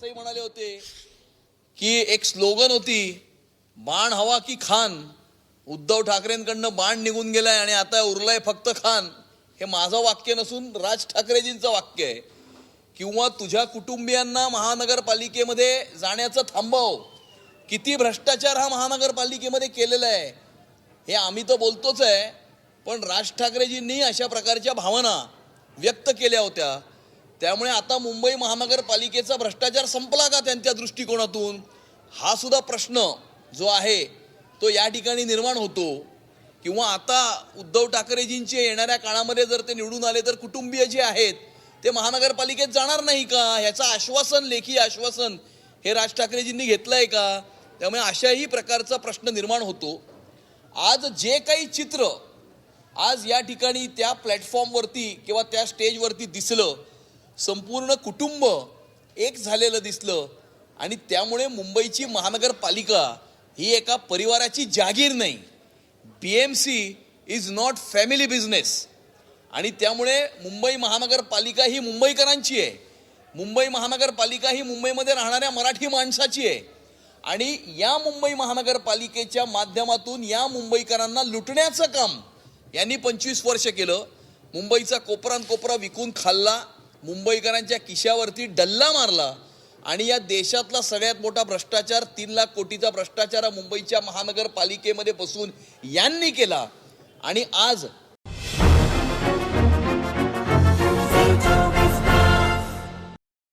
असंही म्हणाले होते की एक स्लोगन होती, बाण हवा की खान. उद्धव ठाकरेंकडनं बाण निघून गेलाय आणि आता उरलाय फक्त खान. हे माझं वाक्य नसून राज ठाकरेजींचं वाक्य आहे. किंवा तुझ्या कुटुंबियांना महानगरपालिकेमध्ये जाण्याचं थांबव. किती भ्रष्टाचार हा महानगरपालिकेमध्ये केलेला आहे हे आम्ही तर बोलतोच आहे, पण राज ठाकरेजींनी अशा प्रकारच्या भावना व्यक्त केल्या होत्या. त्यामुळे आता मुंबई महानगरपालिकेचा भ्रष्टाचार संपला का त्यांच्या दृष्टिकोनातून, हा सुद्धा प्रश्न जो आहे तो या ठिकाणी निर्माण होतो. किंवा आता उद्धव ठाकरेजींचे येणाऱ्या काळामध्ये जर ते निवडून आले तर कुटुंबीय जे आहेत ते महानगरपालिकेत जाणार नाही का, ह्याचं आश्वासन, लेखी आश्वासन हे राज ठाकरेजींनी घेतलं आहे का. त्यामुळे अशाही प्रकारचा प्रश्न निर्माण होतो. आज जे काही चित्र आज या ठिकाणी त्या प्लॅटफॉर्मवरती किंवा त्या स्टेजवरती दिसलं, संपूर्ण कुटुंब एक झालेलं दिसलं. आणि त्यामुळे मुंबईची महानगरपालिका ही एका परिवाराची जागीर नाही. BMC is not family business. आणि त्यामुळे मुंबई महानगरपालिका ही मुंबईकरांची आहे. मुंबई महानगरपालिका ही मुंबईमध्ये राहणाऱ्या मराठी माणसाची आहे. आणि या मुंबई महानगरपालिकेच्या माध्यमातून या मुंबईकरांना लुटण्याचं काम यांनी 25 वर्ष केलं. मुंबईचा कोपरानकोपरा विकून खाल्ला, मुंबईकरांच्या खिशावरती डल्ला मारला. आणि या देशातला सगळ्यात मोठा भ्रष्टाचार, 3 लाख कोटीचा भ्रष्टाचार मुंबईच्या महानगरपालिकेमध्ये बसून यांनी केला. आणि आज